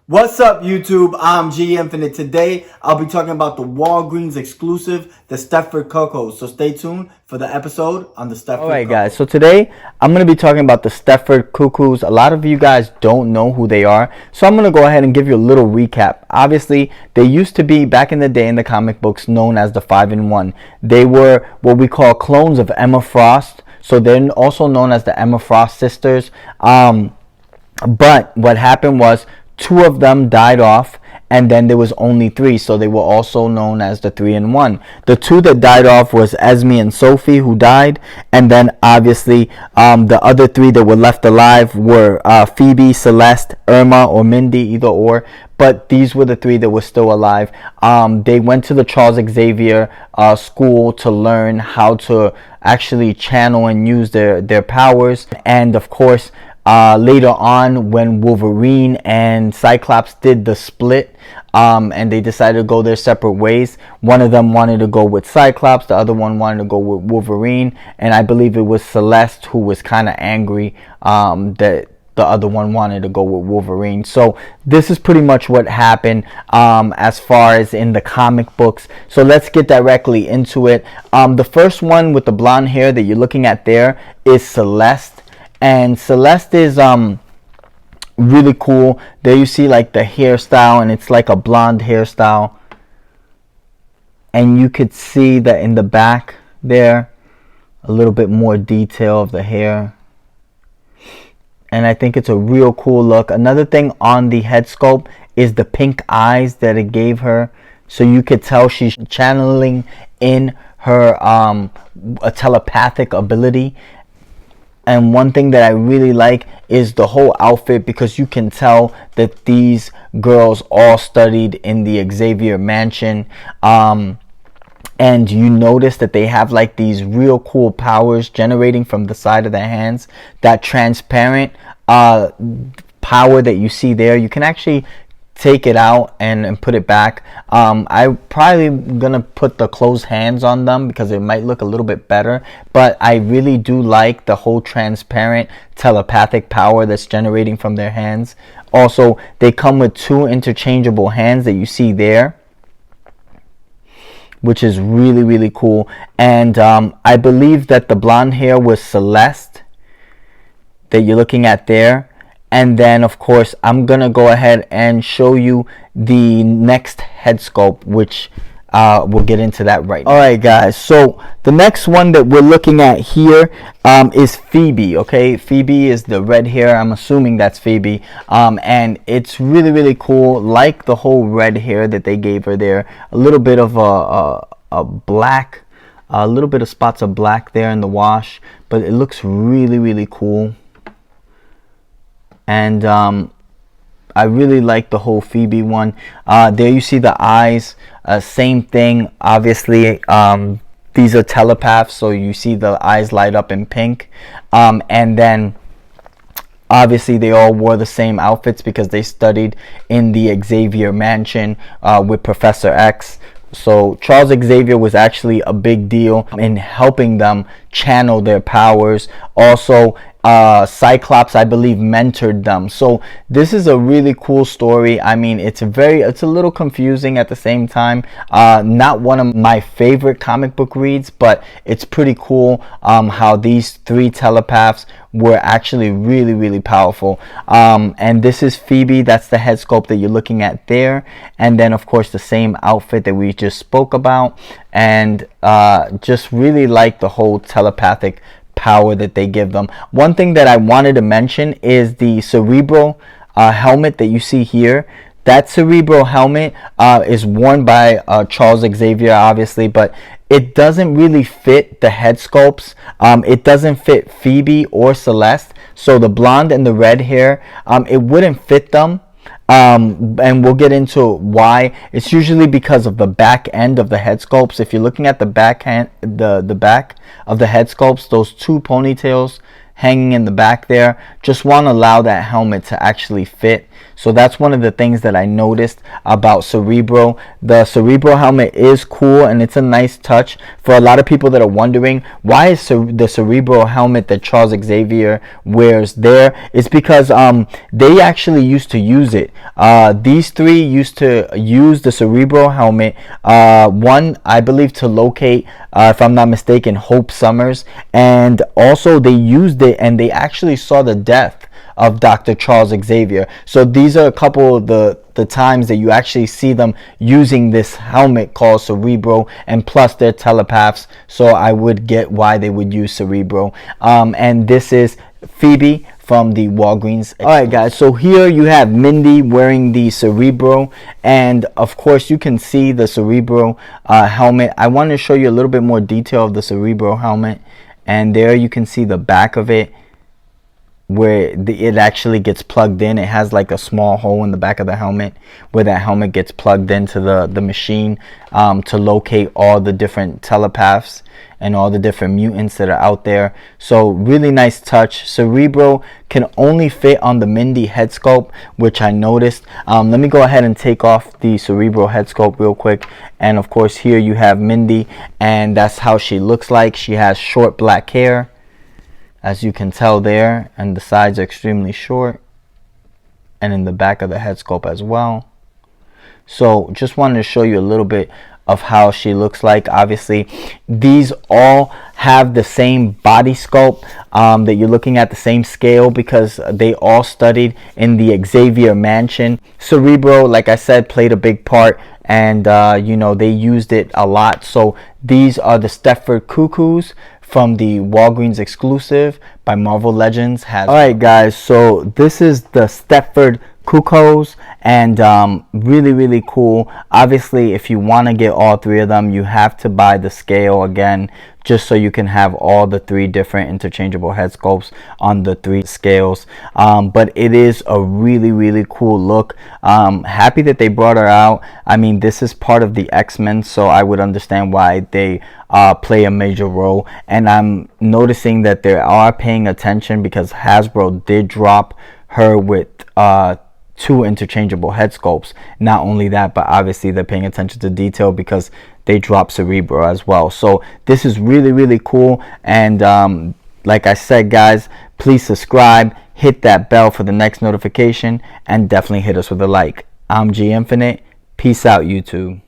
What's up, YouTube? I'm G Infinite. Today, I'll be talking about the Walgreens exclusive, the Stepford Cuckoos. So stay tuned for the episode on the Stepford Alright Cuckoos. guys, so today I'm going to be talking about the Stepford Cuckoos. A lot of you guys don't know who they are, so I'm going to go ahead and give you a little recap. Obviously, they used to be, back in the day in the comic books, known as the 5-in-1. They were what we call clones of Emma Frost, so they're also known as the Emma Frost sisters. But what happened was, two of them died off, and then there was only three, so they were also known as the 3-in-1. The two that died off was Esme and Sophie, who died, and then obviously the other three that were left alive were Phoebe, Celeste, Irma, or Mindy, either or. But these were the three that were still alive. They went to the Charles Xavier school to learn how to actually channel and use their powers, and of course, later on, when Wolverine and Cyclops did the split, and they decided to go their separate ways, one of them wanted to go with Cyclops, the other one wanted to go with Wolverine, and I believe it was Celeste who was kind of angry that the other one wanted to go with Wolverine. So this is pretty much what happened as far as in the comic books. So let's get directly into it. The first one with the blonde hair that you're looking at there is Celeste. And Celeste is really cool. There you see like the hairstyle, and it's like a blonde hairstyle. And you could see that in the back there, a little bit more detail of the hair. And I think it's a real cool look. Another thing on the head sculpt is the pink eyes that it gave her. So you could tell she's channeling in her a telepathic ability. And one thing that I really like is the whole outfit, because you can tell that these girls all studied in the Xavier mansion. And you notice that they have like these real cool powers generating from the side of their hands. That transparent power that you see there, you can actually take it out and put it back. I probably gonna put the closed hands on them because it might look a little bit better, but I really do like the whole transparent telepathic power that's generating from their hands. Also, they come with two interchangeable hands that you see there, which is really cool. And I believe that the blonde hair was Celeste that you're looking at there. And then, of course, I'm going to go ahead and show you the next head sculpt, which we'll get into that right now. Alright, guys. So, the next one that we're looking at here is Phoebe, okay? Phoebe is the red hair. I'm assuming that's Phoebe. And it's really cool. Like the whole red hair that they gave her there. A little bit of a black, a little bit of spots of black there in the wash. But it looks really cool. And I really like the whole Phoebe one. There you see the eyes, same thing. Obviously, these are telepaths, so you see the eyes light up in pink. And then obviously they all wore the same outfits because they studied in the Xavier mansion with Professor X. So Charles Xavier was actually a big deal in helping them channel their powers. Also, Cyclops, I believe, mentored them. So this is a really cool story. I mean, it's a little confusing at the same time. Not one of my favorite comic book reads, but it's pretty cool how these three telepaths were actually really powerful. And this is Phoebe. That's the head sculpt that you're looking at there. And then, of course, the same outfit that we just spoke about. And just really like the whole telepathic power that they give them. One thing that I wanted to mention is the Cerebro helmet that you see here. That Cerebro helmet is worn by Charles Xavier, obviously, but it doesn't really fit the head sculpts. It doesn't fit Phoebe or Celeste. So the blonde and the red hair, it wouldn't fit them. And we'll get into why. It's usually because of the back end of the head sculpts. If you're looking at the back of the head sculpts, those two ponytails hanging in the back there. Just want to allow that helmet to actually fit. So that's one of the things that I noticed about Cerebro. The Cerebro helmet is cool and it's a nice touch. For a lot of people that are wondering why is the Cerebro helmet that Charles Xavier wears there, it's because they actually used to use it. These three used to use the Cerebro helmet, one I believe to locate, if I'm not mistaken, Hope Summers, and also they used it and they actually saw the death of Dr. Charles Xavier. So these are a couple of the times that you actually see them using this helmet called Cerebro, and plus they're telepaths, so I would get why they would use Cerebro. And this is Phoebe from the Walgreens. Alright guys, so here you have Mindy wearing the Cerebro, and of course you can see the Cerebro helmet. I want to show you a little bit more detail of the Cerebro helmet, and there you can see the back of it where it actually gets plugged in. It has like a small hole in the back of the helmet where that helmet gets plugged into the machine to locate all the different telepaths and all the different mutants that are out there. So really nice touch. Cerebro can only fit on the Mindy head sculpt, which I noticed. Let me go ahead and take off the Cerebro head sculpt real quick, and of course here you have Mindy, and that's how she looks like. She has short black hair, as you can tell there, and the sides are extremely short, and in the back of the head sculpt as well. So just wanted to show you a little bit of how she looks like. Obviously these all have the same body sculpt, that you're looking at the same scale, because they all studied in the Xavier Mansion. Cerebro, like I said, played a big part, and you know, they used it a lot. So these are the Stepford Cuckoos from the Walgreens exclusive by Marvel Legends. Alright guys, so this is the Stepford Cuckoos, and really cool. Obviously if you want to get all three of them, you have to buy the scale again, just so you can have all the three different interchangeable head sculpts on the three scales. But it is a really cool look. Happy that they brought her out. I mean, this is part of the X-Men, so I would understand why they play a major role. And I'm noticing that they are paying attention, because Hasbro did drop her with 2 interchangeable head sculpts. Not only that, but obviously they're paying attention to detail because they dropped Cerebro as well. So this is really cool. And like I said guys, please subscribe, hit that bell for the next notification, and definitely hit us with a like. I'm G Infinite. Peace out, YouTube.